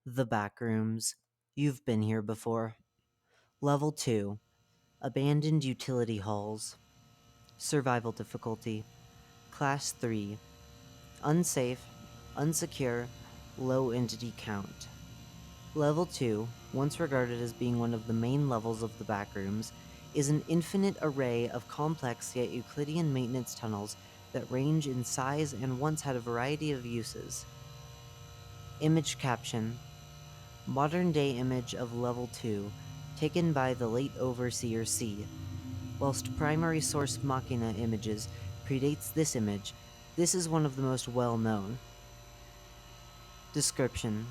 The Backrooms. You've been here before. Level 2. Abandoned Utility Halls. Survival Difficulty. Class 3. Unsafe, unsecure, low entity count. Level 2, once regarded as being one of the main levels of the Backrooms, is an infinite array of complex yet Euclidean maintenance tunnels that range in size and once had a variety of uses. Image caption: modern-day image of Level 2, taken by the late Overseer C. Whilst primary source Machina images predates this image, this is one of the most well-known. Description: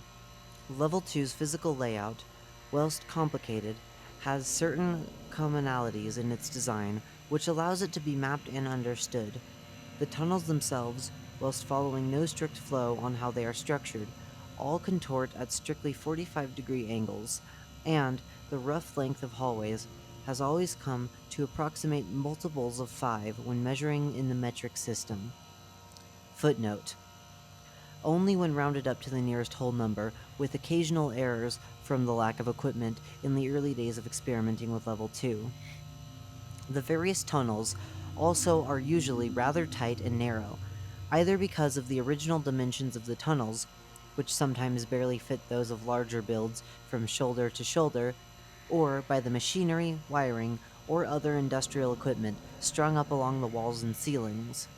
Level 2's physical layout, whilst complicated, has certain commonalities in its design which allows it to be mapped and understood. The tunnels themselves, whilst following no strict flow on how they are structured, all contort at strictly 45-degree angles, and the rough length of hallways has always come to approximate multiples of 5 when measuring in the metric system. Footnote: only when rounded up to the nearest whole number, with occasional errors from the lack of equipment in the early days of experimenting with Level 2. The various tunnels also are usually rather tight and narrow, either because of the original dimensions of the tunnels, which sometimes barely fit those of larger builds from shoulder to shoulder, or by the machinery, wiring, or other industrial equipment strung up along the walls and ceilings.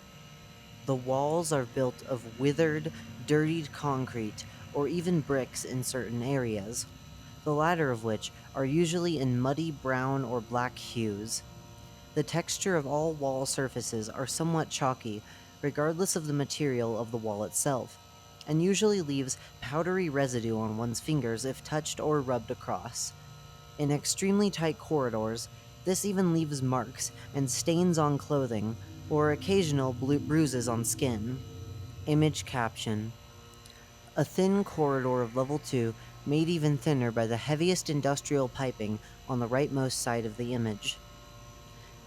The walls are built of withered, dirtied concrete, or even bricks in certain areas, the latter of which are usually in muddy brown or black hues. The texture of all wall surfaces are somewhat chalky, regardless of the material of the wall itself, and usually leaves powdery residue on one's fingers if touched or rubbed across. In extremely tight corridors, this even leaves marks and stains on clothing, or occasional bruises on skin. Image caption: a thin corridor of Level 2 made even thinner by the heaviest industrial piping on the rightmost side of the image.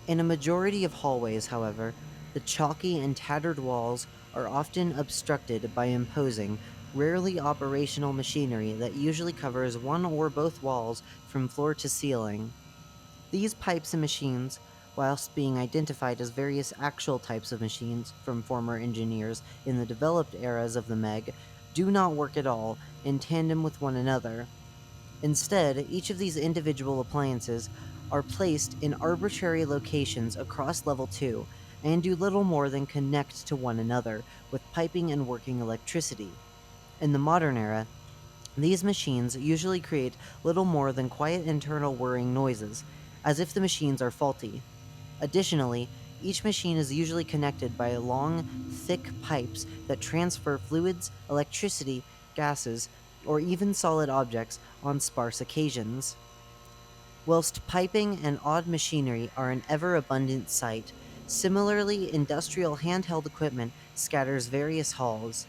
In a majority of hallways, however, the chalky and tattered walls are often obstructed by imposing, rarely operational machinery that usually covers one or both walls from floor to ceiling. These pipes and machines, whilst being identified as various actual types of machines from former engineers in the developed eras of the MEG, do not work at all in tandem with one another. Instead, each of these individual appliances are placed in arbitrary locations across Level 2 and do little more than connect to one another with piping and working electricity. In the modern era, these machines usually create little more than quiet internal whirring noises, as if the machines are faulty. Additionally, each machine is usually connected by long, thick pipes that transfer fluids, electricity, gases, or even solid objects on sparse occasions. Whilst piping and odd machinery are an ever-abundant sight, similarly industrial handheld equipment scatters various halls.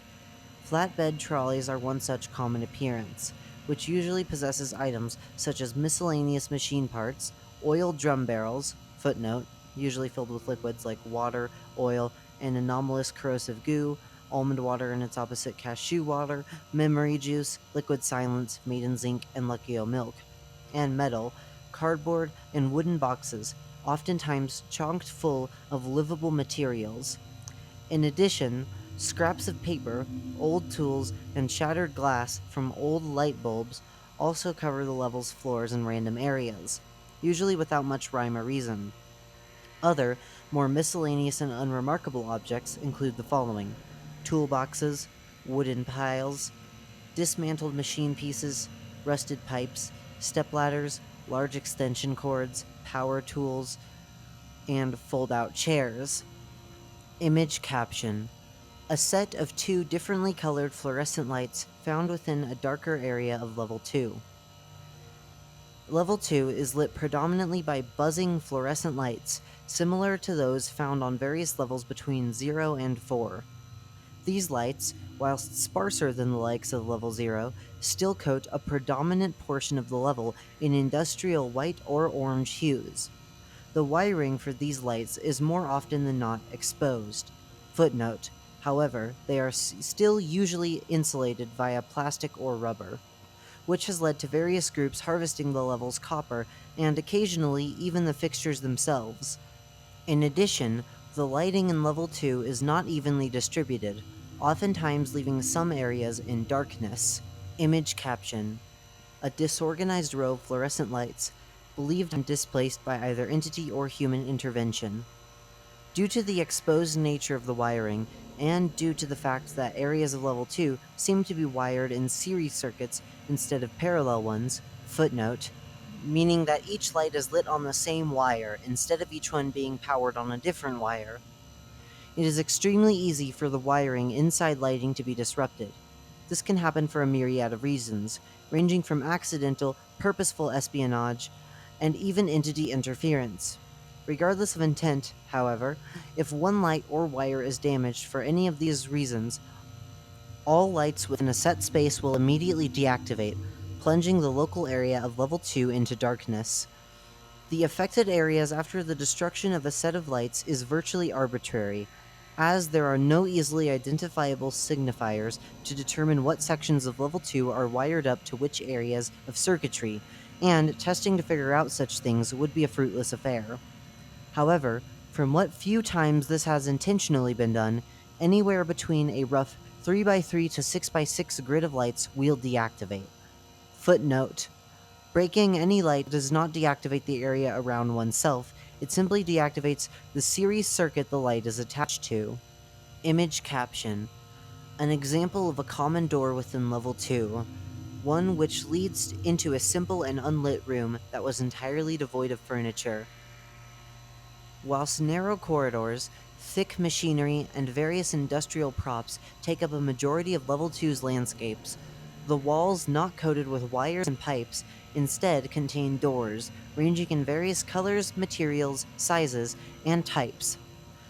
Flatbed trolleys are one such common appearance, which usually possesses items such as miscellaneous machine parts, oil drum barrels, footnote, usually filled with liquids like water, oil, and anomalous corrosive goo, almond water and its opposite cashew water, memory juice, liquid silence, maiden's ink, and luckio milk, and metal, cardboard, and wooden boxes, oftentimes chocked full of livable materials. In addition, scraps of paper, old tools, and shattered glass from old light bulbs also cover the level's floors in random areas, usually without much rhyme or reason. Other, more miscellaneous and unremarkable objects include the following: toolboxes, wooden piles, dismantled machine pieces, rusted pipes, stepladders, large extension cords, power tools, and fold-out chairs. Image caption: a set of 2 differently colored fluorescent lights found within a darker area of Level 2. Level 2 is lit predominantly by buzzing fluorescent lights, similar to those found on various levels between 0 and 4. These lights, whilst sparser than the likes of Level 0, still coat a predominant portion of the level in industrial white or orange hues. The wiring for these lights is more often than not exposed. Footnote: however, they are still usually insulated via plastic or rubber. which has led to various groups harvesting the level's copper and occasionally even the fixtures themselves. In addition, the lighting in Level 2 is not evenly distributed, oftentimes leaving some areas in darkness. Image caption: a disorganized row of fluorescent lights, believed and displaced by either entity or human intervention. Due to the exposed nature of the wiring, and due to the fact that areas of Level 2 seem to be wired in series circuits instead of parallel ones, footnote, meaning that each light is lit on the same wire instead of each one being powered on a different wire, it is extremely easy for the wiring inside lighting to be disrupted. This can happen for a myriad of reasons, ranging from accidental, purposeful espionage, and even entity interference. Regardless of intent, however, if one light or wire is damaged for any of these reasons, all lights within a set space will immediately deactivate, plunging the local area of Level 2 into darkness. The affected areas after the destruction of a set of lights is virtually arbitrary, as there are no easily identifiable signifiers to determine what sections of Level 2 are wired up to which areas of circuitry, and testing to figure out such things would be a fruitless affair. However, from what few times this has intentionally been done, anywhere between a rough 3x3 to 6x6 grid of lights will deactivate. Footnote: breaking any light does not deactivate the area around oneself, it simply deactivates the series circuit the light is attached to. Image caption: an example of a common door within Level 2, one which leads into a simple and unlit room that was entirely devoid of furniture. Whilst narrow corridors, thick machinery, and various industrial props take up a majority of Level 2's landscapes, the walls not coated with wires and pipes instead contain doors, ranging in various colors, materials, sizes, and types.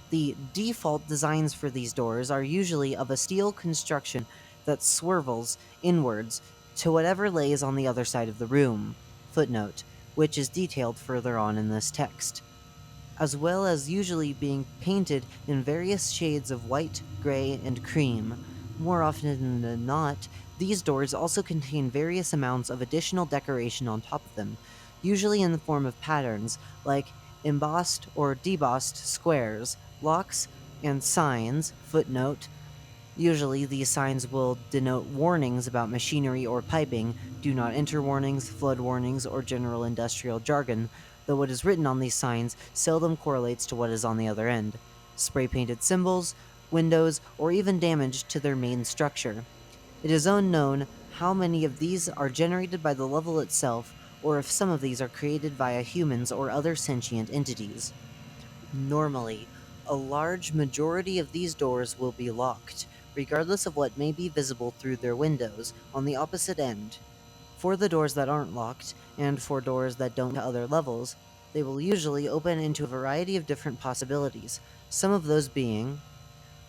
The default designs for these doors are usually of a steel construction that swivels inwards to whatever lays on the other side of the room. Footnote, which is detailed further on in this text, as well as usually being painted in various shades of white, gray, and cream. More often than not, these doors also contain various amounts of additional decoration on top of them, usually in the form of patterns like embossed or debossed squares, locks, and signs. Footnote: usually, these signs will denote warnings about machinery or piping, do not enter warnings, flood warnings, or general industrial jargon, though what is written on these signs seldom correlates to what is on the other end. Spray painted symbols, windows, or even damage to their main structure. It is unknown how many of these are generated by the level itself, or if some of these are created via humans or other sentient entities. Normally, a large majority of these doors will be locked, regardless of what may be visible through their windows on the opposite end. For the doors that aren't locked, and for doors that don't to other levels, they will usually open into a variety of different possibilities, some of those being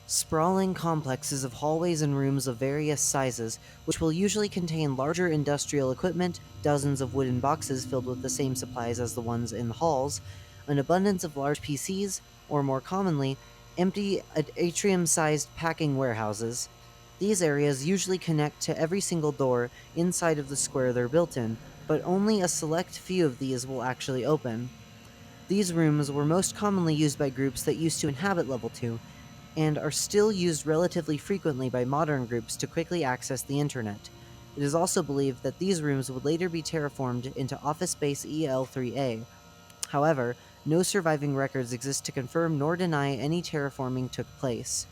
sprawling complexes of hallways and rooms of various sizes, which will usually contain larger industrial equipment, dozens of wooden boxes filled with the same supplies as the ones in the halls, an abundance of large PCs, or more commonly, empty atrium-sized packing warehouses. These areas usually connect to every single door inside of the square they're built in, but only a select few of these will actually open. These rooms were most commonly used by groups that used to inhabit Level 2, and are still used relatively frequently by modern groups to quickly access the internet. It is also believed that these rooms would later be terraformed into Office Space EL3A. However, no surviving records exist to confirm nor deny any terraforming took place.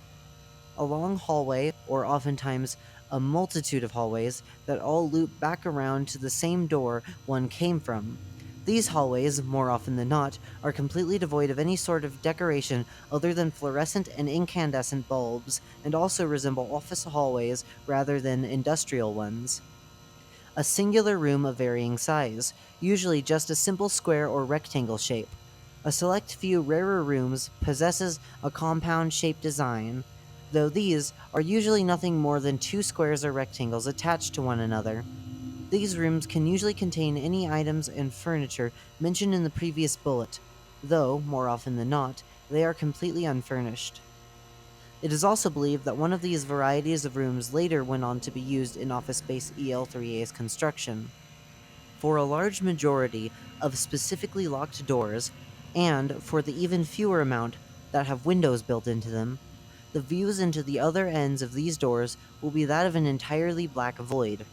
A long hallway, or oftentimes a multitude of hallways, that all loop back around to the same door one came from. These hallways, more often than not, are completely devoid of any sort of decoration other than fluorescent and incandescent bulbs, and also resemble office hallways rather than industrial ones. A singular room of varying size, usually just a simple square or rectangle shape. A select few rarer rooms possesses a compound-shaped design, though these are usually nothing more than two squares or rectangles attached to one another. These rooms can usually contain any items and furniture mentioned in the previous bullet, though, more often than not, they are completely unfurnished. It is also believed that one of these varieties of rooms later went on to be used in Office Space EL3A's construction. For a large majority of specifically locked doors, and for the even fewer amount that have windows built into them, the views into the other ends of these doors will be that of an entirely black void.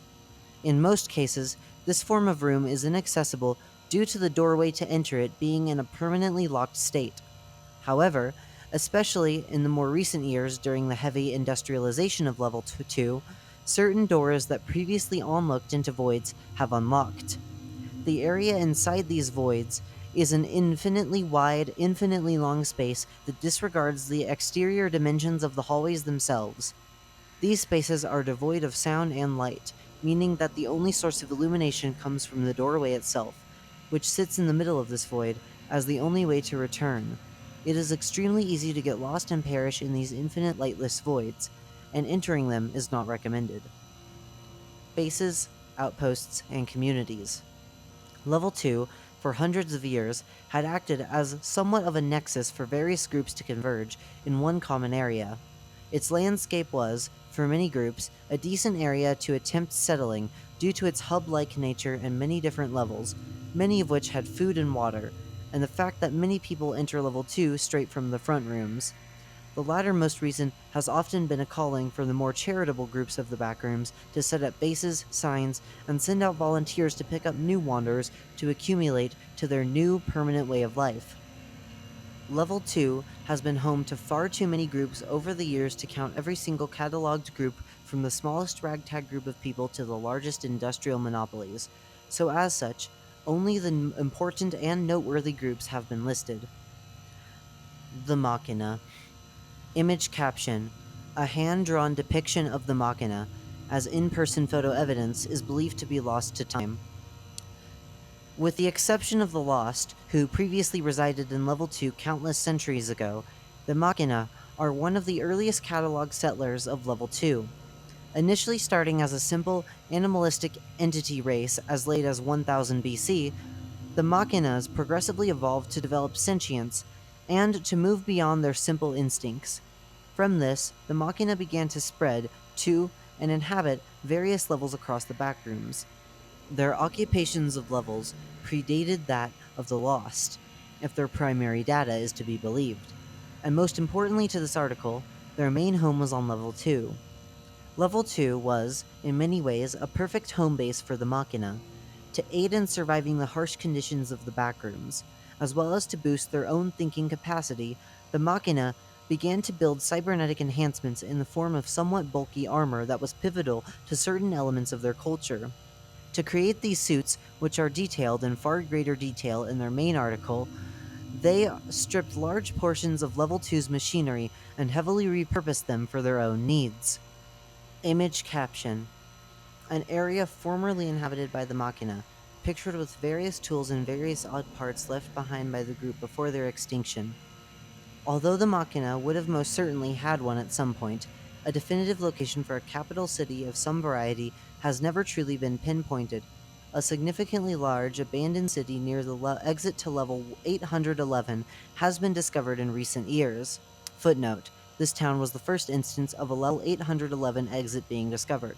In most cases, this form of room is inaccessible due to the doorway to enter it being in a permanently locked state. However, especially in the more recent years during the heavy industrialization of Level 2, certain doors that previously onlooked into voids have unlocked. The area inside these voids is an infinitely wide, infinitely long space that disregards the exterior dimensions of the hallways themselves. These spaces are devoid of sound and light, meaning that the only source of illumination comes from the doorway itself, which sits in the middle of this void as the only way to return. It is extremely easy to get lost and perish in these infinite lightless voids, and entering them is not recommended. Bases, outposts, and communities. Level 2, for hundreds of years, had acted as somewhat of a nexus for various groups to converge in one common area. Its landscape was, for many groups, a decent area to attempt settling due to its hub-like nature and many different levels, many of which had food and water, and the fact that many people enter Level 2 straight from the front rooms. The latter most recent has often been a calling for the more charitable groups of the Backrooms to set up bases, signs, and send out volunteers to pick up new wanderers to accumulate to their new permanent way of life. Level 2 has been home to far too many groups over the years to count every single cataloged group from the smallest ragtag group of people to the largest industrial monopolies, so as such, only the important and noteworthy groups have been listed. The Machina. Image caption: a hand-drawn depiction of the Machina, as in-person photo evidence, is believed to be lost to time. With the exception of the Lost, who previously resided in Level 2 countless centuries ago, the Machina are one of the earliest catalog settlers of Level 2. Initially starting as a simple, animalistic entity race as late as 1000 BC, the Machinas progressively evolved to develop sentience and to move beyond their simple instincts. From this, the Machina began to spread to and inhabit various levels across the Backrooms. Their occupations of levels predated that of the Lost, if their primary data is to be believed. And most importantly to this article, their main home was on Level 2. Level 2 was, in many ways, a perfect home base for the Machina, to aid in surviving the harsh conditions of the Backrooms, as well as to boost their own thinking capacity. The Machina began to build cybernetic enhancements in the form of somewhat bulky armor that was pivotal to certain elements of their culture. To create these suits, which are detailed in far greater detail in their main article, they stripped large portions of Level 2's machinery and heavily repurposed them for their own needs. Image caption: an area formerly inhabited by the Machina, pictured with various tools and various odd parts left behind by the group before their extinction. Although the Machina would have most certainly had one at some point, a definitive location for a capital city of some variety has never truly been pinpointed. A significantly large, abandoned city near the exit to level 811 has been discovered in recent years. Footnote: this town was the first instance of a level 811 exit being discovered,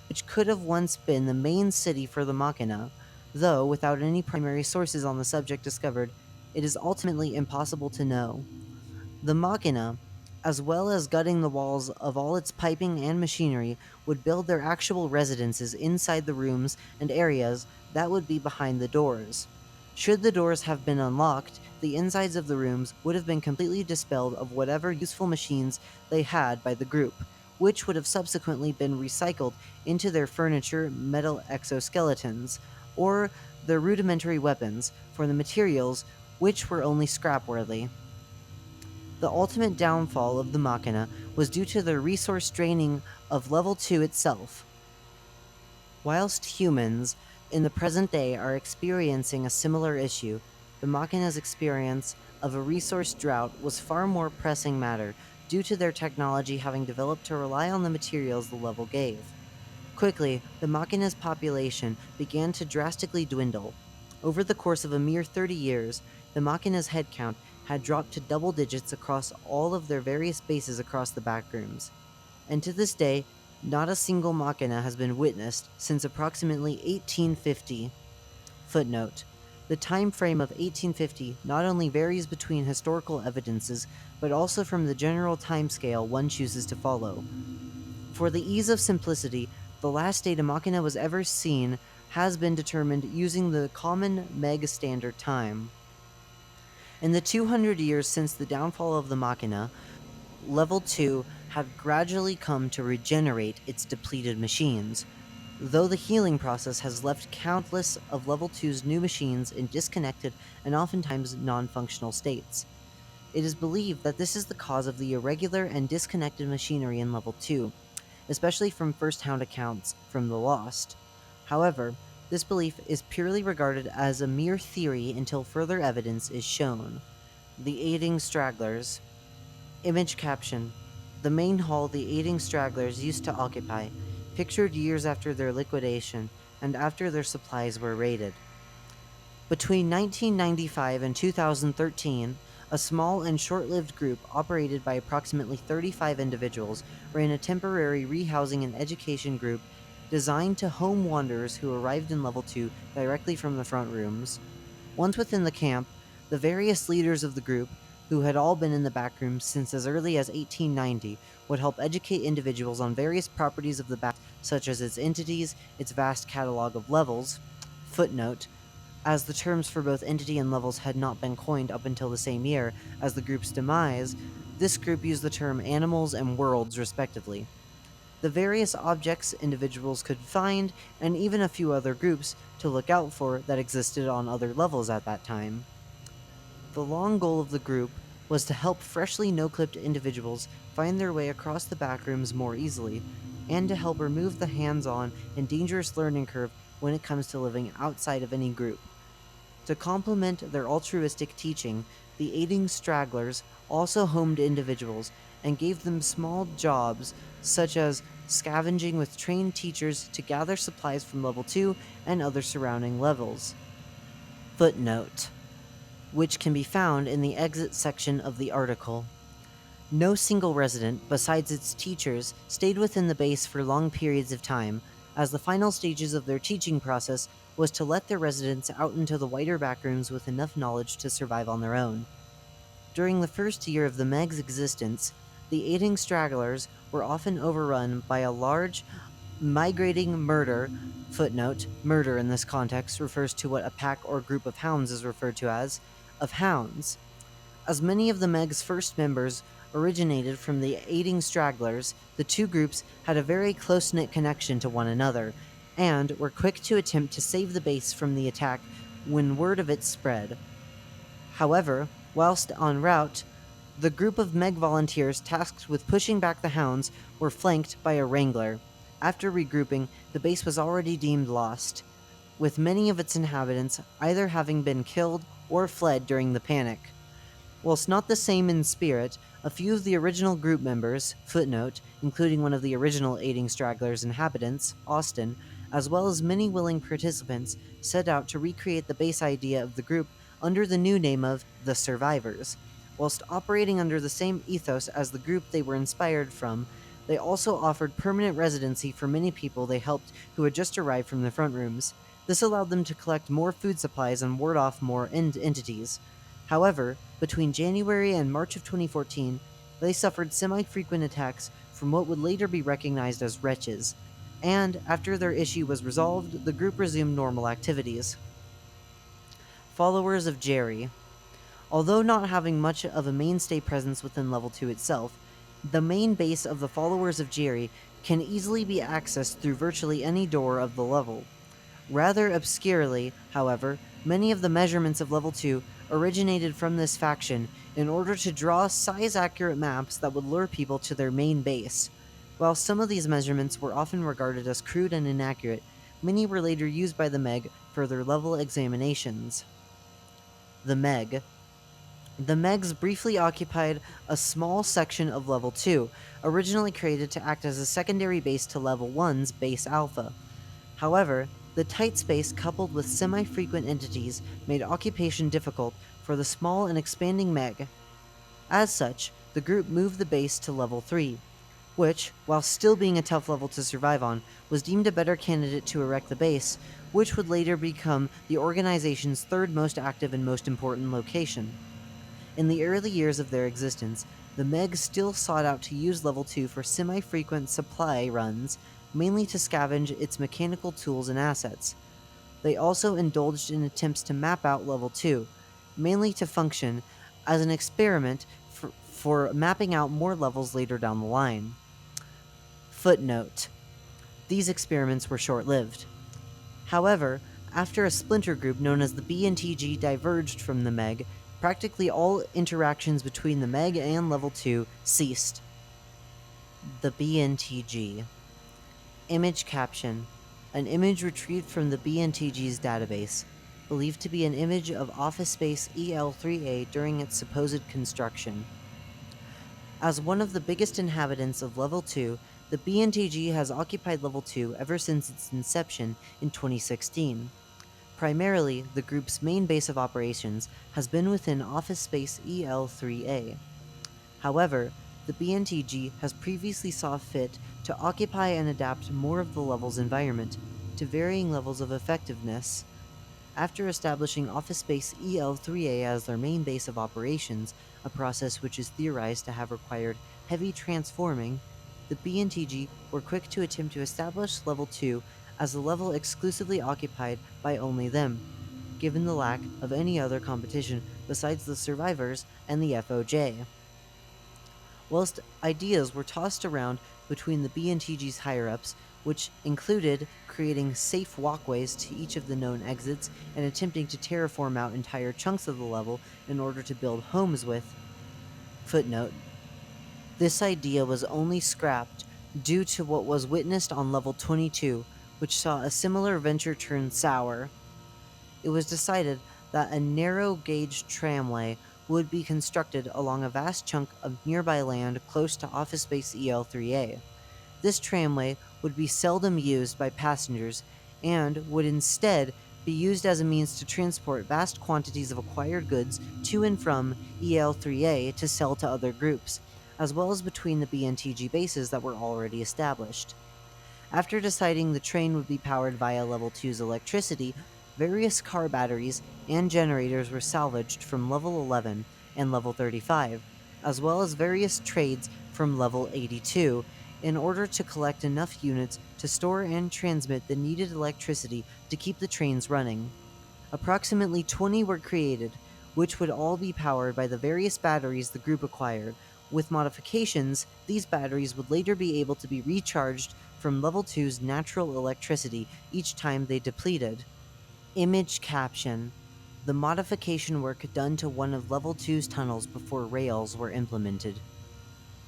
which could have once been the main city for the Machina, though without any primary sources on the subject discovered, it is ultimately impossible to know. The Machina, as well as gutting the walls of all its piping and machinery, would build their actual residences inside the rooms and areas that would be behind the doors. Should the doors have been unlocked, the insides of the rooms would have been completely dispelled of whatever useful machines they had by the group, which would have subsequently been recycled into their furniture, metal exoskeletons, or their rudimentary weapons for the materials which were only scrap-worthy. The ultimate downfall of the Machina was due to the resource draining of Level 2 itself. Whilst humans, in the present day, are experiencing a similar issue, the Machina's experience of a resource drought was far more pressing matter due to their technology having developed to rely on the materials the level gave. Quickly, the Machina's population began to drastically dwindle. Over the course of a mere 30 years, the Machina's headcount had dropped to double digits across all of their various bases across the Backrooms. And to this day, not a single Machina has been witnessed since approximately 1850. Footnote: the time frame of 1850 not only varies between historical evidences, but also from the general timescale one chooses to follow. For the ease of simplicity, the last date a Machina was ever seen has been determined using the common Meg standard time. In the 200 years since the downfall of the Machina, Level 2 had gradually come to regenerate its depleted machines, though the healing process has left countless of Level 2's new machines in disconnected and oftentimes non-functional states. It is believed that this is the cause of the irregular and disconnected machinery in Level 2, especially from first-hand accounts from the Lost. However, this belief is purely regarded as a mere theory until further evidence is shown. The Aiding Stragglers. Image caption: the main hall the aiding stragglers used to occupy, pictured years after their liquidation and after their supplies were raided. Between 1995 and 2013, a small and short-lived group operated by approximately 35 individuals ran a temporary rehousing and education group designed to home wanderers who arrived in Level 2 directly from the front rooms. Once within the camp, the various leaders of the group, who had all been in the back rooms since as early as 1890, would help educate individuals on various properties of the back, such as its entities, its vast catalog of levels. Footnote: as the terms for both entity and levels had not been coined up until the same year as the group's demise, this group used the term animals and worlds respectively. The various objects individuals could find, and even a few other groups to look out for that existed on other levels at that time. The long goal of the group was to help freshly no-clipped individuals find their way across the backrooms more easily, and to help remove the hands-on and dangerous learning curve when it comes to living outside of any group. To complement their altruistic teaching, the aiding stragglers also homed individuals and gave them small jobs such as scavenging with trained teachers to gather supplies from Level 2 and other surrounding levels. Footnote: which can be found in the exit section of the article. No single resident, besides its teachers, stayed within the base for long periods of time, as the final stages of their teaching process was to let their residents out into the wider backrooms with enough knowledge to survive on their own. During the first year of the Meg's existence, the aiding stragglers were often overrun by a large, migrating murder. Footnote: murder in this context refers to what a pack or group of hounds is referred to as, of hounds. As many of the Meg's first members originated from the aiding stragglers, the two groups had a very close-knit connection to one another, and were quick to attempt to save the base from the attack when word of it spread. However, whilst en route, the group of Meg volunteers tasked with pushing back the hounds were flanked by a wrangler. After regrouping, the base was already deemed lost, with many of its inhabitants either having been killed or fled during the panic. Whilst not the same in spirit, a few of the original group members, footnote, including one of the original aiding stragglers inhabitants, Austin, as well as many willing participants, set out to recreate the base idea of the group under the new name of the Survivors. Whilst operating under the same ethos as the group they were inspired from, they also offered permanent residency for many people they helped who had just arrived from the front rooms. This allowed them to collect more food supplies and ward off more entities. However, between January and March of 2014, they suffered semi-frequent attacks from what would later be recognized as wretches, and after their issue was resolved, the group resumed normal activities. Followers of Jerry. Although not having much of a mainstay presence within Level 2 itself, the main base of the Followers of Jerry can easily be accessed through virtually any door of the level. Rather obscurely, however, many of the measurements of Level 2 originated from this faction in order to draw size-accurate maps that would lure people to their main base. While some of these measurements were often regarded as crude and inaccurate, many were later used by the Meg for their level examinations. The Meg. The Megs briefly occupied a small section of Level 2, originally created to act as a secondary base to Level 1's Base Alpha. However, The tight space, coupled with semi frequent entities, made occupation difficult for the small and expanding Meg. As such, the group moved the base to level 3, which, while still being a tough level to survive on, was deemed a better candidate to erect the base, which would later become the organization's third most active and most important location. In the early years of their existence, the Meg still sought out to use Level 2 for semi frequent supply runs, mainly to scavenge its mechanical tools and assets. They also indulged in attempts to map out Level 2, mainly to function as an experiment for mapping out more levels later down the line. Footnote: these experiments were short lived. However, after a splinter group known as the Bntg diverged from the Meg, practically all interactions between the Meg and Level 2 ceased. The Bntg. Image caption: an image retrieved from the Bntg's database, believed to be an image of office space EL3A during its supposed construction. As one of the biggest inhabitants of Level 2, the Bntg has occupied Level 2 ever since its inception in 2016. Primarily, the group's main base of operations has been within office space EL3A. However, the Bntg has previously saw fit to occupy and adapt more of the level's environment, to varying levels of effectiveness. After establishing Office Space EL3A as their main base of operations, a process which is theorized to have required heavy transforming, the Bntg were quick to attempt to establish Level 2 as a level exclusively occupied by only them, given the lack of any other competition besides the survivors and the FOJ. Whilst ideas were tossed around between the Bntg's higher-ups, which included creating safe walkways to each of the known exits and attempting to terraform out entire chunks of the level in order to build homes with. Footnote: this idea was only scrapped due to what was witnessed on level 22, which saw a similar venture turn sour. It was decided that a narrow-gauge tramway would be constructed along a vast chunk of nearby land close to Office Space EL3A. This tramway would be seldom used by passengers and would instead be used as a means to transport vast quantities of acquired goods to and from EL3A to sell to other groups, as well as between the Bntg bases that were already established. After deciding the train would be powered via Level 2's electricity, various car batteries and generators were salvaged from Level 11 and Level 35, as well as various trades from Level 82, in order to collect enough units to store and transmit the needed electricity to keep the trains running. Approximately 20 were created, which would all be powered by the various batteries the group acquired. With modifications, these batteries would later be able to be recharged from Level 2's natural electricity each time they depleted. Image caption: the modification work done to one of Level 2's tunnels before rails were implemented.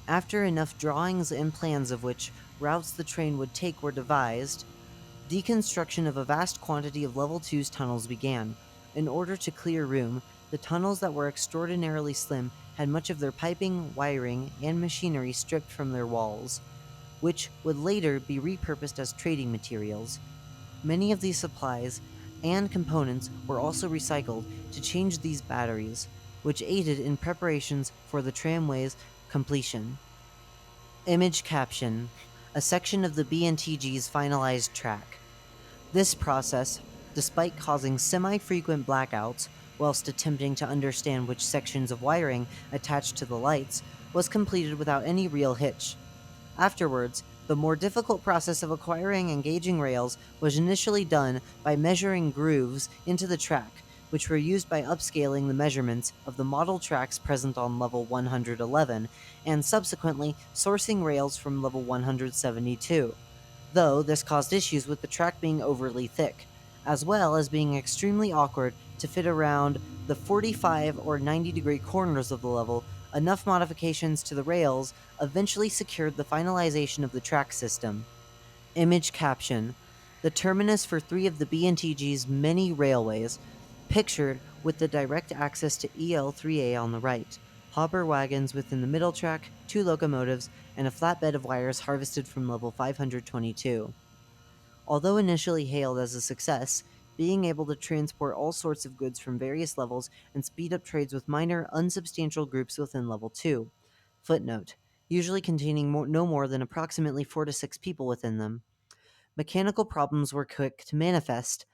After enough drawings and plans of which routes the train would take were devised, deconstruction of a vast quantity of Level 2's tunnels began. In order to clear room, the tunnels that were extraordinarily slim had much of their piping, wiring, and machinery stripped from their walls, which would later be repurposed as trading materials. Many of these supplies and components were also recycled to change these batteries, which aided in preparations for the tramway's completion. Image caption: a section of the Bntg's finalized track. This process, despite causing semi-frequent blackouts whilst attempting to understand which sections of wiring attached to the lights, was completed without any real hitch. Afterwards, the more difficult process of acquiring and gauging rails was initially done by measuring grooves into the track, which were used by upscaling the measurements of the model tracks present on level 111, and subsequently sourcing rails from level 172. Though this caused issues with the track being overly thick, as well as being extremely awkward to fit around the 45 or 90-degree corners of the level. Enough modifications to the rails eventually secured the finalization of the track system. Image caption: the terminus for 3 of the Bntg's many railways, pictured with the direct access to EL3A on the right, hopper wagons within the middle track, 2 locomotives, and a flatbed of wires harvested from level 522. Although initially hailed as a success, being able to transport all sorts of goods from various levels and speed up trades with minor, unsubstantial groups within Level 2. Footnote: usually containing no more than approximately 4 to 6 people within them. Mechanical problems were quick to manifest.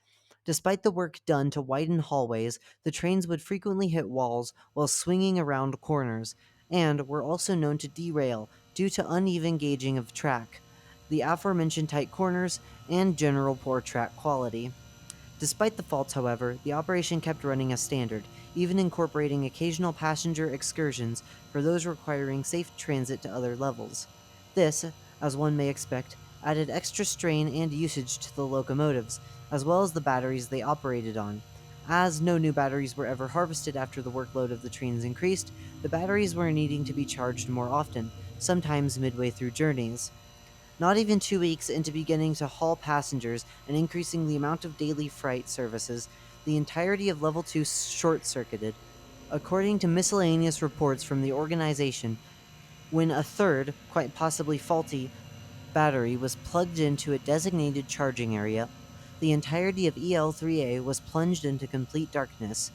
Despite the work done to widen hallways, the trains would frequently hit walls while swinging around corners, and were also known to derail due to uneven gauging of track, the aforementioned tight corners, and general poor track quality. Despite the faults, however, the operation kept running as standard, even incorporating occasional passenger excursions for those requiring safe transit to other levels. This, as one may expect, added extra strain and usage to the locomotives, as well as the batteries they operated on. As no new batteries were ever harvested after the workload of the trains increased, the batteries were needing to be charged more often, sometimes midway through journeys. Not even 2 weeks into beginning to haul passengers and increasing the amount of daily freight services, the entirety of Level 2 short circuited. According to miscellaneous reports from the organization, when a third, quite possibly faulty, battery was plugged into a designated charging area, the entirety of EL3A was plunged into complete darkness.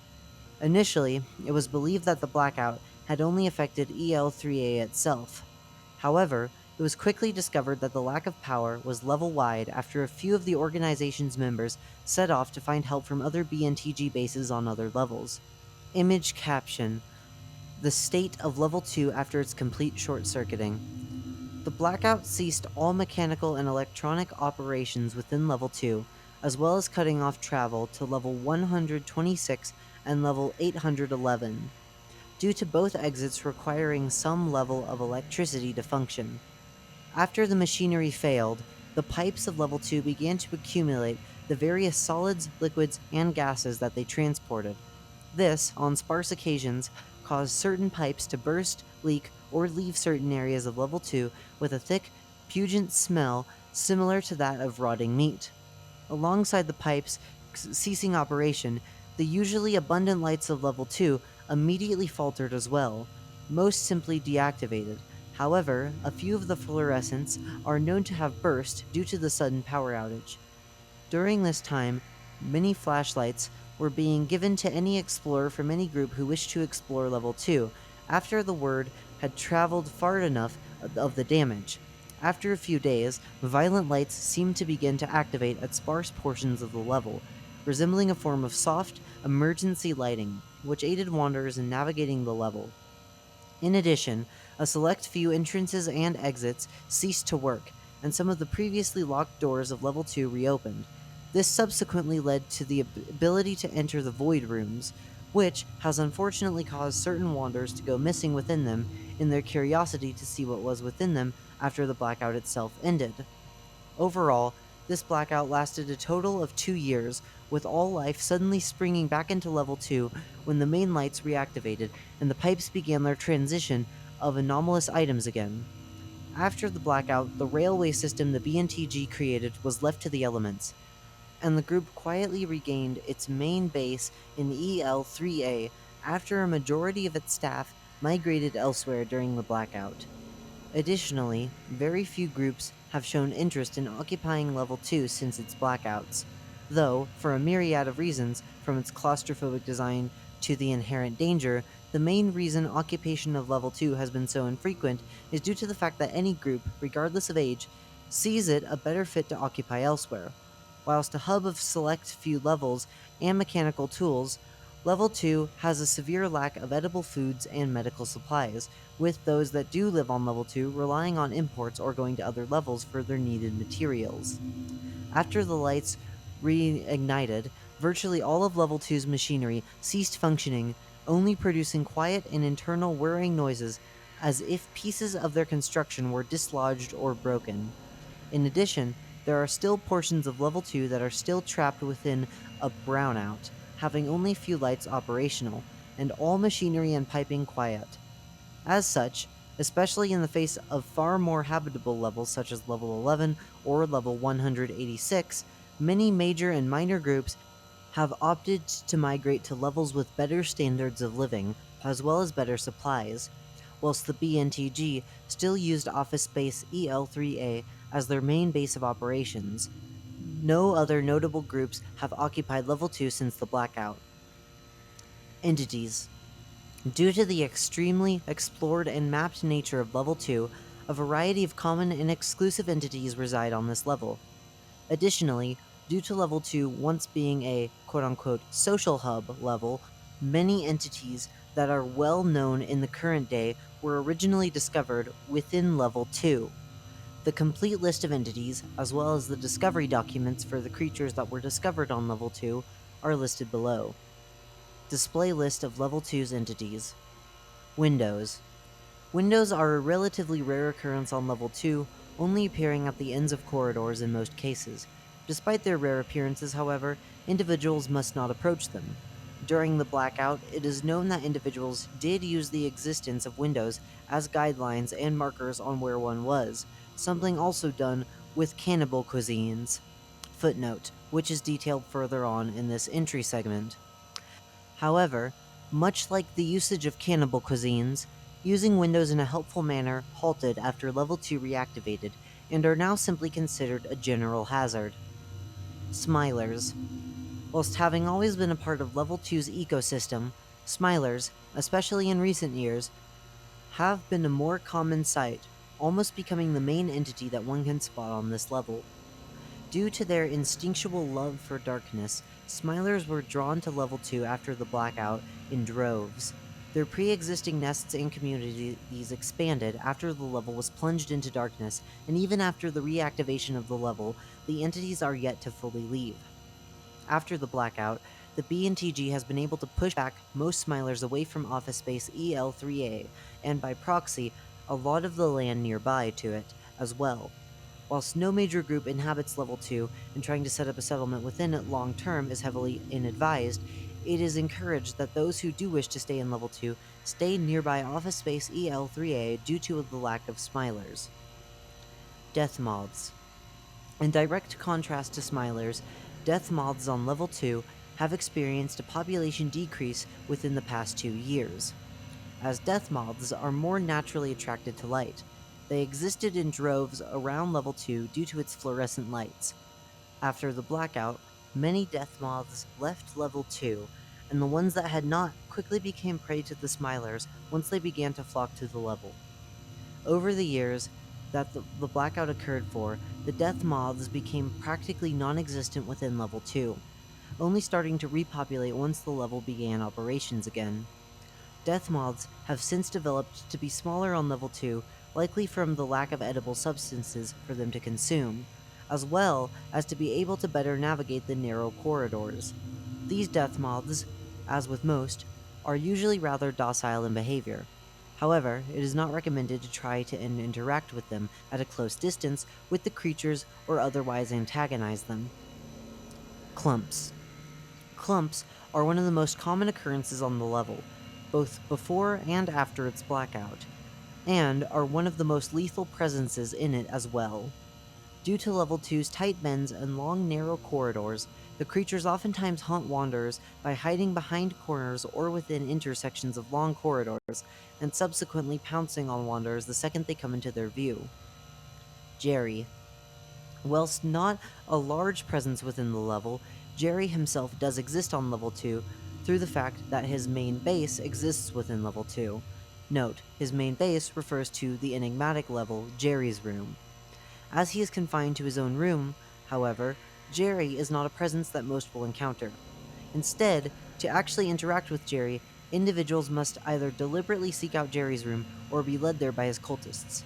Initially, it was believed that the blackout had only affected EL3A itself. However, it was quickly discovered that the lack of power was level-wide after a few of the organization's members set off to find help from other BNTG bases on other levels. Image caption: the state of Level 2 after its complete short-circuiting. The blackout ceased all mechanical and electronic operations within Level 2, as well as cutting off travel to Level 126 and Level 811, due to both exits requiring some level of electricity to function. After the machinery failed, the pipes of Level 2 began to accumulate the various solids, liquids, and gases that they transported. This, on sparse occasions, caused certain pipes to burst, leak, or leave certain areas of Level 2 with a thick, pungent smell similar to that of rotting meat. Alongside the pipes ceasing operation, the usually abundant lights of Level 2 immediately faltered as well, most simply deactivated. However, a few of the fluorescents are known to have burst due to the sudden power outage. During this time, many flashlights were being given to any explorer from any group who wished to explore Level 2, after the word had traveled far enough of the damage. After a few days, violent lights seemed to begin to activate at sparse portions of the level, resembling a form of soft, emergency lighting, which aided wanderers in navigating the level. In addition, a select few entrances and exits ceased to work, and some of the previously locked doors of Level 2 reopened. This subsequently led to the ability to enter the Void Rooms, which has unfortunately caused certain wanderers to go missing within them in their curiosity to see what was within them after the blackout itself ended. Overall, this blackout lasted a total of 2 years, with all life suddenly springing back into Level 2 when the main lights reactivated and the pipes began their transition of anomalous items again. After the blackout, the railway system the BNTG created was left to the elements, and the group quietly regained its main base in EL3A after a majority of its staff migrated elsewhere during the blackout. Additionally, very few groups have shown interest in occupying Level 2 since its blackouts, though, for a myriad of reasons, from its claustrophobic design to the inherent danger, the main reason occupation of Level 2 has been so infrequent is due to the fact that any group, regardless of age, sees it a better fit to occupy elsewhere. Whilst a hub of select few levels and mechanical tools, Level 2 has a severe lack of edible foods and medical supplies, with those that do live on Level 2 relying on imports or going to other levels for their needed materials. After the lights reignited, virtually all of Level 2's machinery ceased functioning, only producing quiet and internal whirring noises as if pieces of their construction were dislodged or broken. In addition, there are still portions of Level 2 that are still trapped within a brownout, having only few lights operational, and all machinery and piping quiet. As such, especially in the face of far more habitable levels such as Level 11 or Level 186, many major and minor groups have opted to migrate to levels with better standards of living, as well as better supplies, whilst the BNTG still used Office Space EL3A as their main base of operations. No other notable groups have occupied Level 2 since the Blackout. Entities. Due to the extremely explored and mapped nature of Level 2, a variety of common and exclusive entities reside on this level. Additionally, due to Level 2 once being a quote-unquote social hub level, many entities that are well known in the current day were originally discovered within Level 2. The complete list of entities, as well as the discovery documents for the creatures that were discovered on Level 2, are listed below. Display list of Level 2's entities. Windows. Windows are a relatively rare occurrence on Level 2, only appearing at the ends of corridors in most cases. Despite their rare appearances, however, individuals must not approach them. During the Blackout, it is known that individuals did use the existence of windows as guidelines and markers on where one was, something also done with cannibal cuisines. Footnote, which is detailed further on in this entry segment. However, much like the usage of cannibal cuisines, using windows in a helpful manner halted after Level 2 reactivated and are now simply considered a general hazard. Smilers. Whilst having always been a part of Level 2's ecosystem, smilers, especially in recent years, have been a more common sight, almost becoming the main entity that one can spot on this level. Due to their instinctual love for darkness, Smilers were drawn to Level 2 after the Blackout in droves. Their pre-existing nests and communities expanded after the level was plunged into darkness, and even after the reactivation of the level, the entities are yet to fully leave. After the Blackout, the Bntg has been able to push back most Smilers away from office space EL3A, and by proxy, a lot of the land nearby to it as well. Whilst no major group inhabits Level 2 and trying to set up a settlement within it long term is heavily inadvised, it is encouraged that those who do wish to stay in Level 2 stay nearby office space EL3A due to the lack of Smilers. Death Moths. In direct contrast to Smilers, Death Moths on Level 2 have experienced a population decrease within the past 2 years, as death moths are more naturally attracted to light. They existed in droves around Level 2 due to its fluorescent lights. After the Blackout, many death moths left Level 2, and the ones that had not quickly became prey to the Smilers once they began to flock to the level. Over the years that the Blackout occurred for, the death moths became practically non-existent within Level 2, only starting to repopulate once the level began operations again. Death moths have since developed to be smaller on Level 2, likely from the lack of edible substances for them to consume, as well as to be able to better navigate the narrow corridors. These death moths, as with most, are usually rather docile in behavior. However, it is not recommended to try to interact with them at a close distance with the creatures or otherwise antagonize them. Clumps. Clumps are one of the most common occurrences on the level, both before and after its Blackout, and are one of the most lethal presences in it as well. Due to Level 2's tight bends and long, narrow corridors, the creatures oftentimes haunt wanderers by hiding behind corners or within intersections of long corridors, and subsequently pouncing on wanderers the second they come into their view. Jerry. Whilst not a large presence within the level, Jerry himself does exist on Level 2 through the fact that his main base exists within Level 2. Note, his main base refers to the enigmatic level, Jerry's room. As he is confined to his own room, however, Jerry is not a presence that most will encounter. Instead, to actually interact with Jerry, individuals must either deliberately seek out Jerry's room or be led there by his cultists.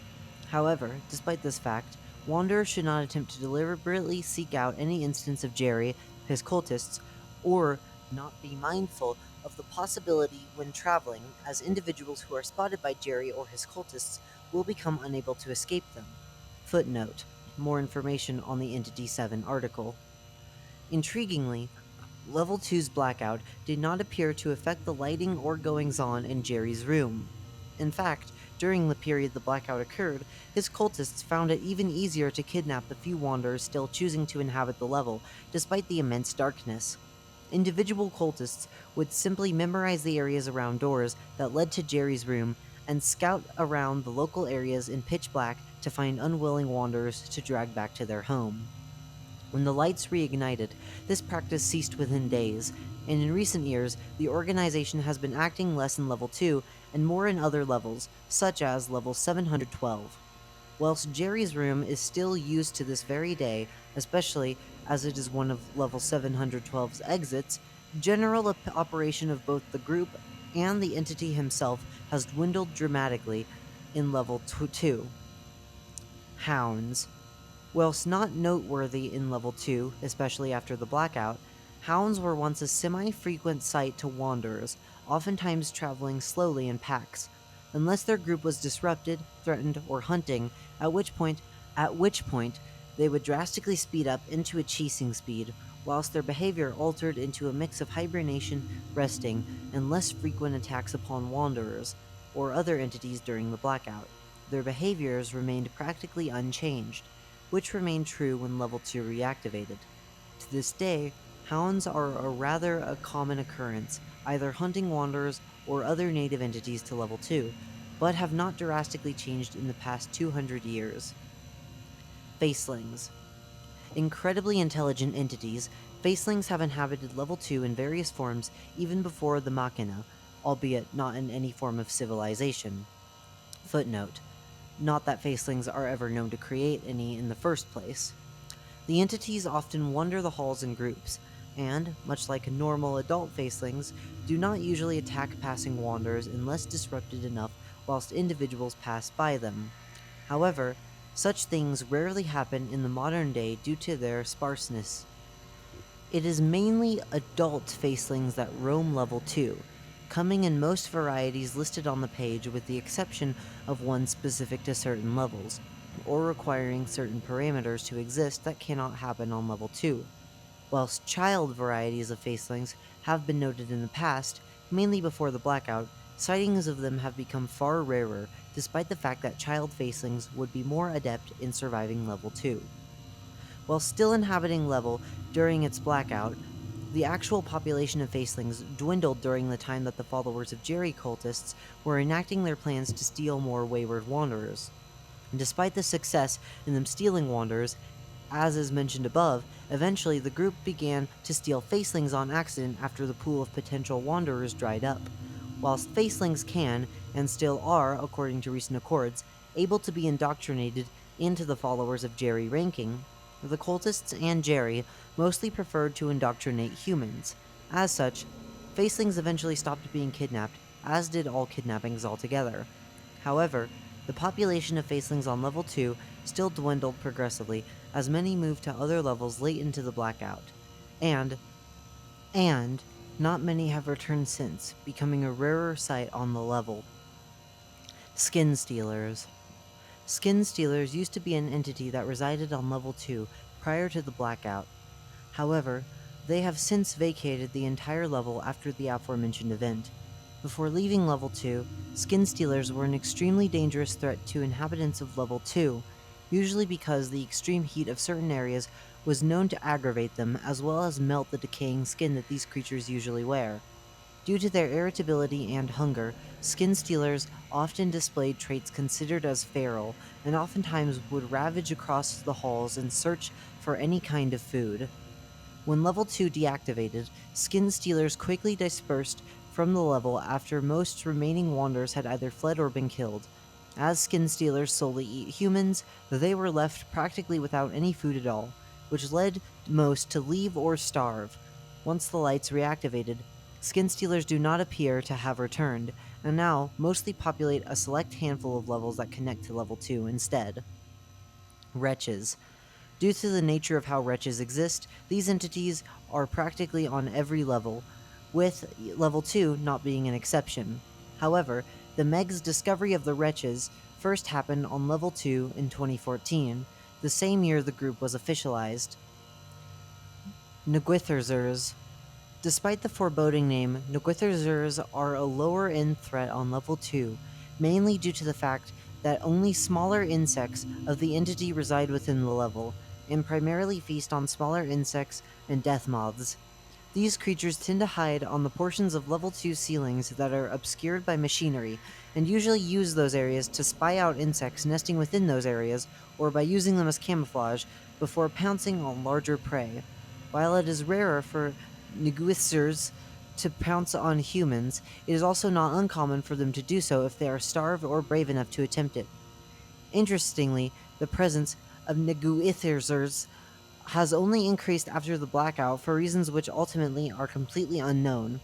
However, despite this fact, wanderers should not attempt to deliberately seek out any instance of Jerry, his cultists, or not be mindful of the possibility when traveling, as individuals who are spotted by Jerry or his cultists will become unable to escape them. Footnote: more information on the Entity 7 article. Intriguingly, Level 2's Blackout did not appear to affect the lighting or goings-on in Jerry's room. In fact, during the period the Blackout occurred, his cultists found it even easier to kidnap the few wanderers still choosing to inhabit the level, despite the immense darkness. Individual cultists would simply memorize the areas around doors that led to Jerry's room and scout around the local areas in pitch black to find unwilling wanderers to drag back to their home. When the lights reignited, this practice ceased within days, and in recent years, the organization has been acting less in Level 2 and more in other levels, such as Level 712. Whilst Jerry's room is still used to this very day, especially as it is one of Level 712's exits, general operation of both the group and the entity himself has dwindled dramatically in Level 2. Hounds. Whilst not noteworthy in Level 2, especially after the blackout, hounds were once a semi-frequent sight to wanderers, oftentimes traveling slowly in packs, unless their group was disrupted, threatened, or hunting, at which point they would drastically speed up into a chasing speed, whilst their behavior altered into a mix of hibernation, resting, and less frequent attacks upon wanderers or other entities during the blackout. Their behaviors remained practically unchanged, which remained true when Level 2 reactivated. To this day, hounds are a common occurrence, either hunting wanderers or other native entities to Level 2, but have not drastically changed in the past 200 years. Facelings. Incredibly intelligent entities, facelings have inhabited Level 2 in various forms even before the Machina, albeit not in any form of civilization. Footnote: not that facelings are ever known to create any in the first place. The entities often wander the halls in groups, and, much like normal adult facelings, do not usually attack passing wanderers unless disrupted enough whilst individuals pass by them. However, such things rarely happen in the modern day due to their sparseness. It is mainly adult facelings that roam Level 2, coming in most varieties listed on the page with the exception of one specific to certain levels, or requiring certain parameters to exist that cannot happen on Level 2. Whilst child varieties of facelings have been noted in the past, mainly before the blackout, sightings of them have become far rarer, despite the fact that child facelings would be more adept in surviving Level 2. While still inhabiting Level during its blackout, the actual population of facelings dwindled during the time that the followers of Jerry cultists were enacting their plans to steal more wayward wanderers. And despite the success in them stealing wanderers, as is mentioned above, eventually the group began to steal facelings on accident after the pool of potential wanderers dried up. Whilst facelings can, and still are, according to recent accords, able to be indoctrinated into the followers of Jerry ranking, the cultists and Jerry mostly preferred to indoctrinate humans. As such, facelings eventually stopped being kidnapped, as did all kidnappings altogether. However, the population of facelings on Level 2 still dwindled progressively as many moved to other levels late into the blackout. And not many have returned since, becoming a rarer sight on the level. Skin Stealers. Skin Stealers used to be an entity that resided on Level 2 prior to the blackout. However, they have since vacated the entire level after the aforementioned event. Before leaving Level 2, Skin Stealers were an extremely dangerous threat to inhabitants of Level 2, usually because the extreme heat of certain areas was known to aggravate them as well as melt the decaying skin that these creatures usually wear. Due to their irritability and hunger, Skin Stealers often displayed traits considered as feral, and oftentimes would ravage across the halls in search for any kind of food. When Level 2 deactivated, Skin Stealers quickly dispersed from the level after most remaining wanderers had either fled or been killed. As Skin Stealers solely eat humans, they were left practically without any food at all, which led most to leave or starve. Once the lights reactivated, Skin Stealers do not appear to have returned, and now mostly populate a select handful of levels that connect to Level 2 instead. Wretches. Due to the nature of how wretches exist, these entities are practically on every level, with Level 2 not being an exception. However, the Meg's discovery of the wretches first happened on Level 2 in 2014, the same year the group was officialized. Nguithers. Despite the foreboding name, Nguithers are a lower-end threat on Level 2, mainly due to the fact that only smaller insects of the entity reside within the level, and primarily feast on smaller insects and death moths. These creatures tend to hide on the portions of level 2 ceilings that are obscured by machinery, and usually use those areas to spy out insects nesting within those areas, or by using them as camouflage before pouncing on larger prey. While it is rarer for Nguithsers to pounce on humans, it is also not uncommon for them to do so if they are starved or brave enough to attempt it. Interestingly, the presence of Nguithsers has only increased after the blackout for reasons which ultimately are completely unknown.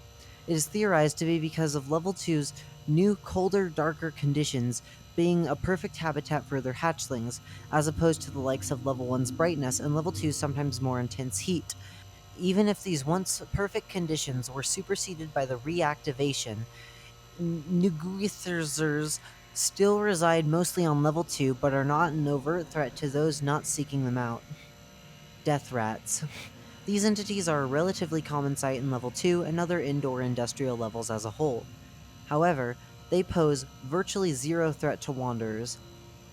It is theorized to be because of Level 2's new, colder, darker conditions being a perfect habitat for their hatchlings, as opposed to the likes of Level 1's brightness and Level 2's sometimes more intense heat. Even if these once perfect conditions were superseded by the reactivation, Nguithsers still reside mostly on Level 2 but are not an overt threat to those not seeking them out. Death rats. These entities are a relatively common sight in Level 2 and other indoor industrial levels as a whole. However, they pose virtually zero threat to wanderers.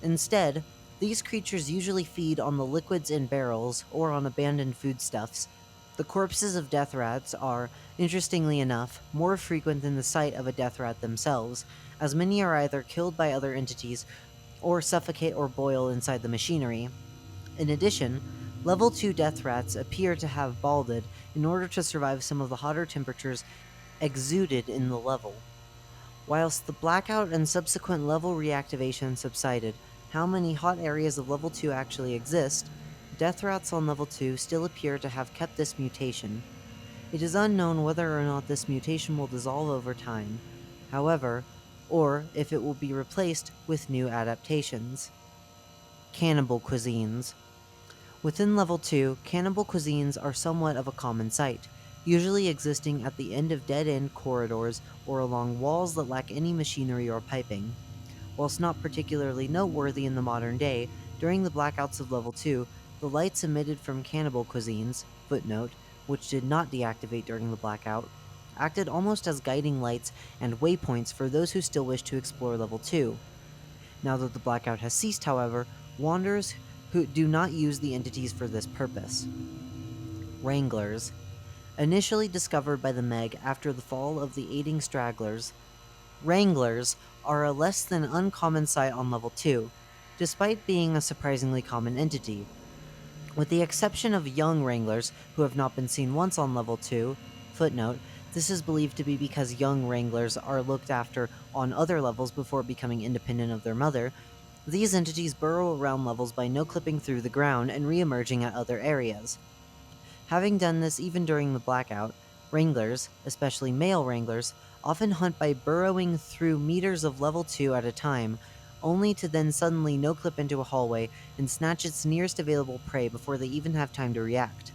Instead, these creatures usually feed on the liquids in barrels or on abandoned foodstuffs. The corpses of death rats are, interestingly enough, more frequent than the sight of a death rat themselves, as many are either killed by other entities or suffocate or boil inside the machinery. In addition, Level 2 death rats appear to have balded in order to survive some of the hotter temperatures exuded in the level. Whilst the blackout and subsequent level reactivation subsided, how many hot areas of Level 2 actually exist, death rats on Level 2 still appear to have kept this mutation. It is unknown whether or not this mutation will dissolve over time, however, or if it will be replaced with new adaptations. Cannibal cuisines. Within Level 2, cannibal cuisines are somewhat of a common sight, usually existing at the end of dead-end corridors or along walls that lack any machinery or piping. Whilst not particularly noteworthy in the modern day, during the blackouts of Level 2, the lights emitted from cannibal cuisines, footnote, which did not deactivate during the blackout, acted almost as guiding lights and waypoints for those who still wish to explore Level 2. Now that the blackout has ceased, however, wanderers who do not use the entities for this purpose. Wranglers. Initially discovered by the Meg after the fall of the aiding Stragglers, Wranglers are a less than uncommon sight on Level 2, despite being a surprisingly common entity. With the exception of young Wranglers, who have not been seen once on Level 2, footnote, this is believed to be because young Wranglers are looked after on other levels before becoming independent of their mother. These entities burrow around levels by no-clipping through the ground and re-emerging at other areas. Having done this even during the blackout, Wranglers, especially male Wranglers, often hunt by burrowing through meters of level 2 at a time, only to then suddenly no-clip into a hallway and snatch its nearest available prey before they even have time to react.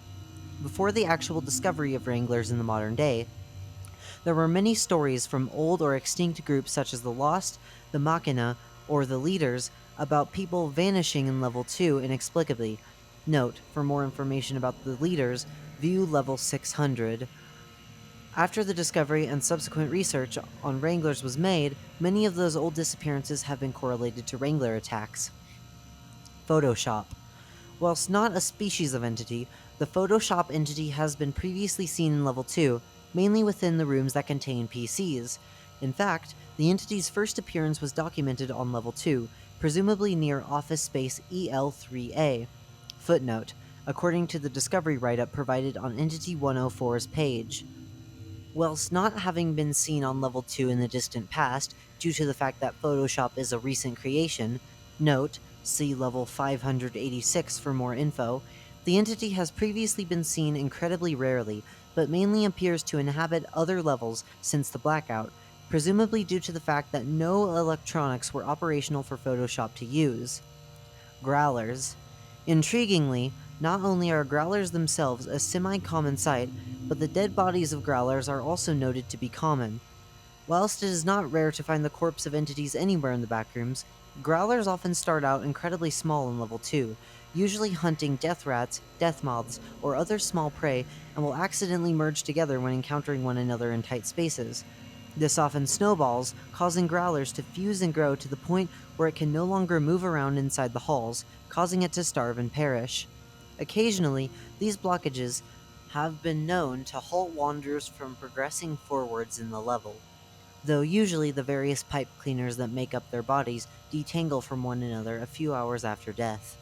Before the actual discovery of Wranglers in the modern day, there were many stories from old or extinct groups such as the Lost, the Machina, or the Leaders about people vanishing in Level 2 inexplicably. Note, for more information about the Leaders, view Level 600. After the discovery and subsequent research on Wranglers was made, many of those old disappearances have been correlated to Wrangler attacks. Photoshop. Whilst not a species of entity, the Photoshop entity has been previously seen in Level 2, mainly within the rooms that contain PCs. In fact, the entity's first appearance was documented on Level 2, presumably near Office Space EL3A. Footnote, according to the Discovery write-up provided on Entity 104's page. Whilst not having been seen on Level 2 in the distant past, due to the fact that Photoshop is a recent creation, note, see Level 586 for more info, the entity has previously been seen incredibly rarely, but mainly appears to inhabit other levels since the blackout, presumably due to the fact that no electronics were operational for Photoshop to use. Growlers. Intriguingly, not only are growlers themselves a semi-common sight, but the dead bodies of growlers are also noted to be common. Whilst it is not rare to find the corpse of entities anywhere in the backrooms, growlers often start out incredibly small in Level 2, usually hunting death rats, death moths, or other small prey, and will accidentally merge together when encountering one another in tight spaces. This often snowballs, causing growlers to fuse and grow to the point where it can no longer move around inside the halls, causing it to starve and perish. Occasionally, these blockages have been known to halt wanderers from progressing forwards in the level, though usually the various pipe cleaners that make up their bodies detangle from one another a few hours after death.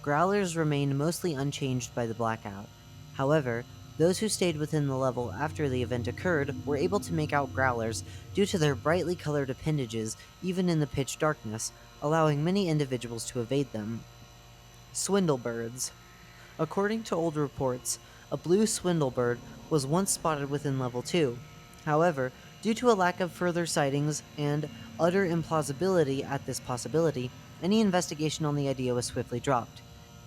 Growlers remained mostly unchanged by the blackout. However, those who stayed within the level after the event occurred were able to make out growlers due to their brightly colored appendages even in the pitch darkness, allowing many individuals to evade them. Swindlebirds. According to old reports, a blue swindlebird was once spotted within level 2. However, due to a lack of further sightings and utter implausibility at this possibility, any investigation on the idea was swiftly dropped.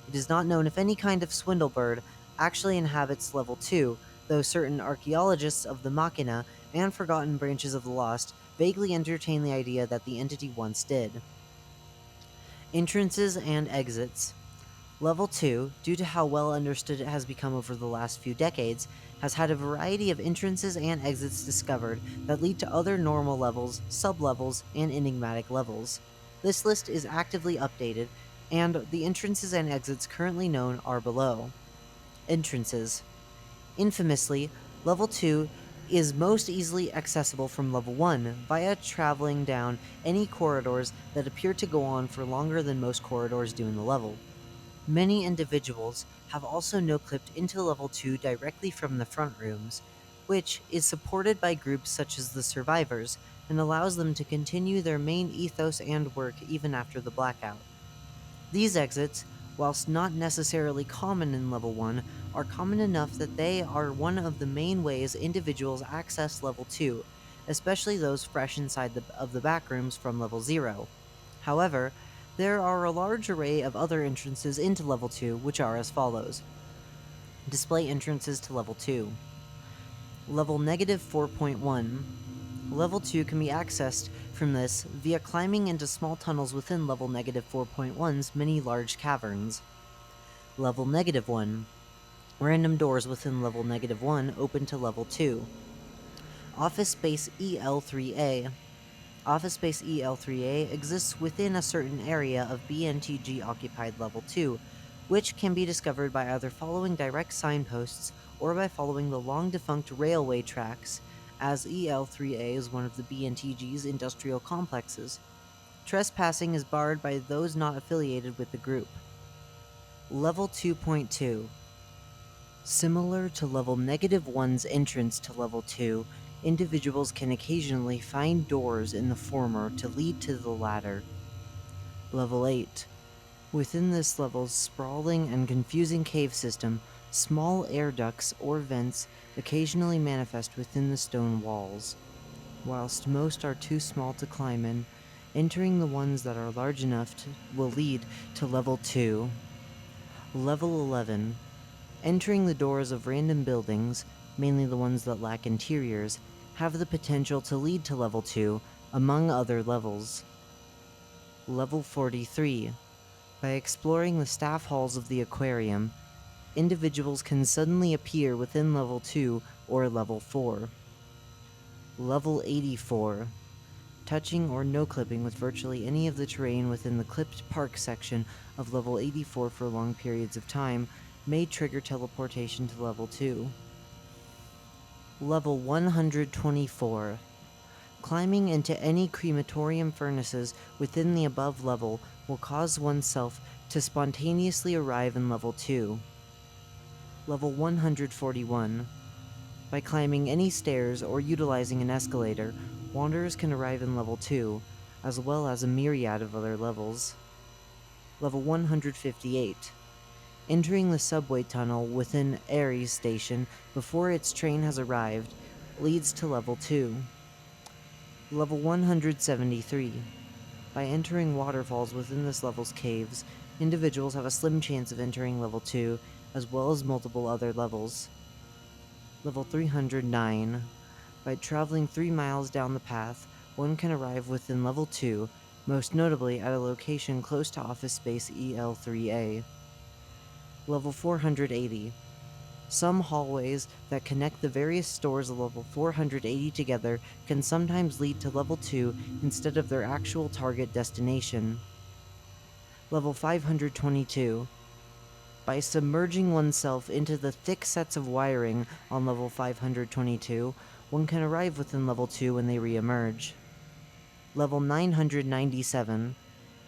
It is not known if any kind of swindlebird actually inhabits level 2, though certain archaeologists of the Machina and forgotten branches of the Lost vaguely entertain the idea that the entity once did. Entrances and exits. Level 2, due to how well understood it has become over the last few decades, has had a variety of entrances and exits discovered that lead to other normal levels, sublevels, and enigmatic levels. This list is actively updated, and the entrances and exits currently known are below. Entrances. Infamously, Level 2 is most easily accessible from Level 1 via traveling down any corridors that appear to go on for longer than most corridors do in the level. Many individuals have also no-clipped into Level 2 directly from the front rooms, which is supported by groups such as the Survivors and allows them to continue their main ethos and work even after the blackout. These exits, whilst not necessarily common in Level 1, are common enough that they are one of the main ways individuals access Level 2, especially those fresh inside of the backrooms from Level 0. However, there are a large array of other entrances into Level 2, which are as follows. Display entrances to Level 2. Level negative 4.1. Level 2 can be accessed from this via climbing into small tunnels within level negative 4.1's many large caverns. Level negative 1. Random doors within level negative 1 open to level 2. Office Space EL3A. Office Space EL3A exists within a certain area of Bntg occupied level 2, which can be discovered by either following direct signposts or by following the long-defunct railway tracks, as EL3A is one of the Bntg's industrial complexes. Trespassing is barred by those not affiliated with the group. Level 2.2. Similar to level negative 1's entrance to level 2, individuals can occasionally find doors in the former to lead to the latter. Level 8. Within this level's sprawling and confusing cave system, small air ducts or vents occasionally manifest within the stone walls. Whilst most are too small to climb in, entering the ones that are large enough will lead to level 2. Level 11. Entering the doors of random buildings, mainly the ones that lack interiors, have the potential to lead to level 2, among other levels. Level 43. By exploring the staff halls of the aquarium, individuals can suddenly appear within level 2 or level 4. Level 84. Touching or no-clipping with virtually any of the terrain within the clipped park section of level 84 for long periods of time may trigger teleportation to level 2. Level 124. Climbing into any crematorium furnaces within the above level will cause oneself to spontaneously arrive in level 2. Level 141. By climbing any stairs or utilizing an escalator, wanderers can arrive in level 2, as well as a myriad of other levels. Level 158. Entering the subway tunnel within Ares Station before its train has arrived leads to level 2. Level 173. By entering waterfalls within this level's caves, individuals have a slim chance of entering level 2, as well as multiple other levels. Level 309. By traveling 3 miles down the path, one can arrive within level 2, most notably at a location close to Office Space EL3A. Level 480. Some hallways that connect the various stores of level 480 together can sometimes lead to level 2 instead of their actual target destination. Level 522. By submerging oneself into the thick sets of wiring on level 522, one can arrive within level 2 when they re-emerge. Level 997.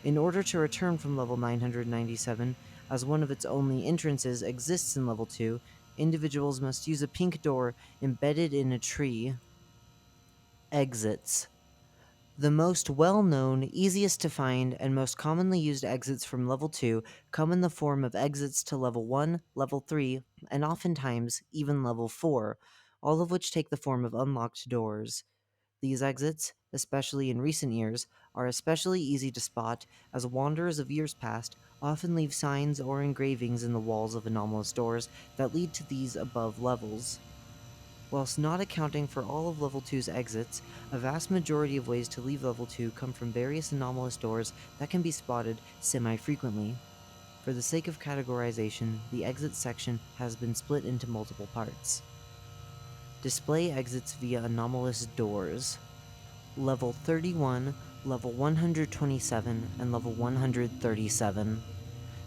In order to return from level 997, as one of its only entrances exists in level 2, individuals must use a pink door embedded in a tree. Exits. The most well-known, easiest to find, and most commonly used exits from level 2 come in the form of exits to level 1, level 3, and oftentimes even level 4, all of which take the form of unlocked doors. These exits, especially in recent years, are especially easy to spot, as wanderers of years past often leave signs or engravings in the walls of anomalous doors that lead to these above levels. Whilst not accounting for all of Level 2's exits, a vast majority of ways to leave Level 2 come from various anomalous doors that can be spotted semi-frequently. For the sake of categorization, the exit section has been split into multiple parts. Display exits via anomalous doors. Level 31, Level 127, and Level 137.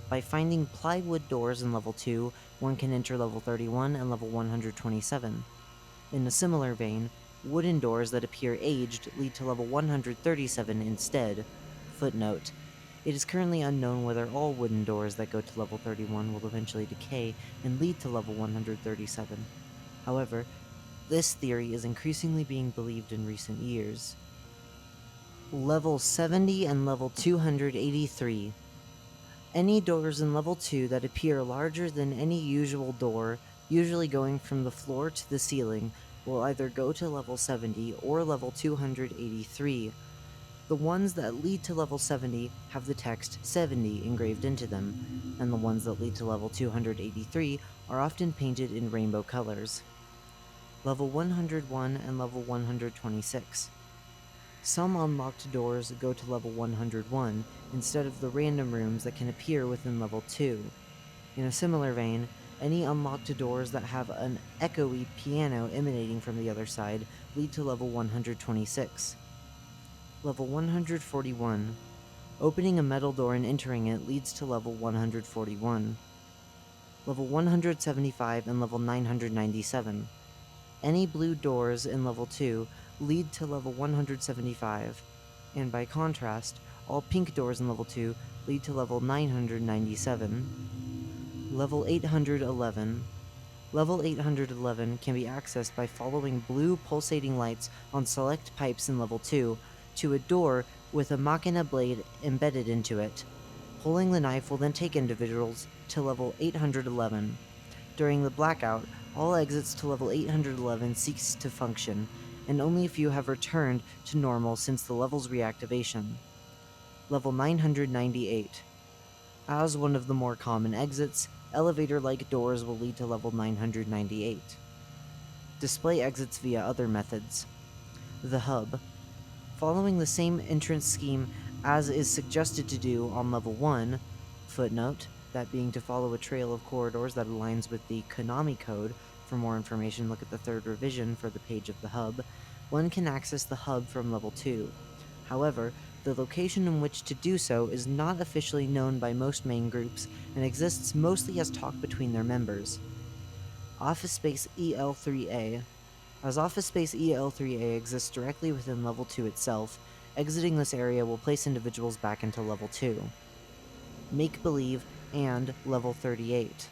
By finding plywood doors in Level 2, one can enter Level 31 and Level 127. In a similar vein, wooden doors that appear aged lead to level 137 instead. Footnote: it is currently unknown whether all wooden doors that go to level 31 will eventually decay and lead to level 137. However, this theory is increasingly being believed in recent years. Level 70 and level 283. Any doors in level 2 that appear larger than any usual door, usually going from the floor to the ceiling, will either go to level 70 or level 283. The ones that lead to level 70 have the text 70 engraved into them, and the ones that lead to level 283 are often painted in rainbow colors. Level 101 and level 126. Some unlocked doors go to level 101 instead of the random rooms that can appear within level 2. In a similar vein, any unlocked doors that have an echoey piano emanating from the other side lead to level 126. Level 141. Opening a metal door and entering it leads to level 141. Level 175 and level 997. Any blue doors in level 2 lead to level 175, and by contrast, all pink doors in level 2 lead to level 997. Level 811. Level 811 can be accessed by following blue pulsating lights on select pipes in level 2 to a door with a Machina blade embedded into it. Pulling the knife will then take individuals to level 811. During the blackout, all exits to level 811 cease to function, and only a few have returned to normal since the level's reactivation. Level 998. As one of the more common exits, elevator-like doors will lead to level 998. Display exits via other methods. The hub. Following the same entrance scheme as is suggested to do on level 1, footnote, that being to follow a trail of corridors that aligns with the Konami code. For more information, look at the third revision for the page of the hub. One can access the hub from level 2. However, the location in which to do so is not officially known by most main groups and exists mostly as talk between their members. Office Space EL3A. As Office Space EL3A exists directly within level 2 itself, exiting this area will place individuals back into level 2. Make-Believe and level 38.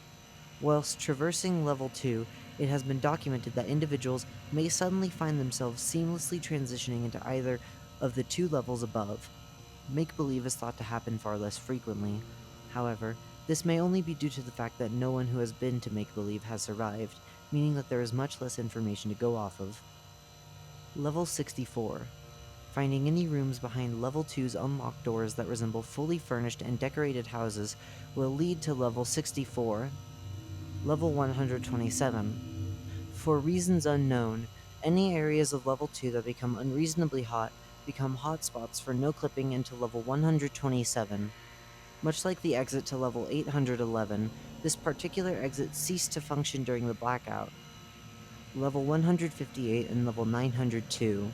Whilst traversing level 2, it has been documented that individuals may suddenly find themselves seamlessly transitioning into either of the two levels above. Make-Believe is thought to happen far less frequently. However, this may only be due to the fact that no one who has been to Make-Believe has survived, meaning that there is much less information to go off of. Level 64. Finding any rooms behind Level 2's unlocked doors that resemble fully furnished and decorated houses will lead to Level 64. Level 127. For reasons unknown, any areas of Level 2 that become unreasonably hot become hotspots for no-clipping into Level 127. Much like the exit to Level 811, this particular exit ceased to function during the blackout. Level 158 and Level 902.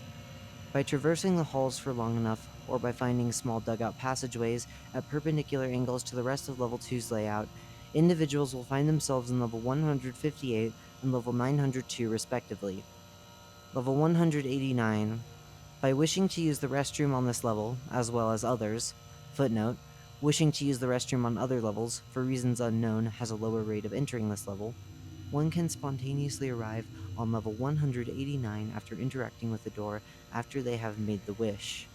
By traversing the halls for long enough, or by finding small dugout passageways at perpendicular angles to the rest of Level 2's layout, Individuals will find themselves in level 158 and level 902 respectively. Level 189. By wishing to use the restroom on this level, as well as others, footnote, wishing to use the restroom on other levels, for reasons unknown, has a lower rate of entering this level, one can spontaneously arrive on level 189 after interacting with the door after they have made the wish.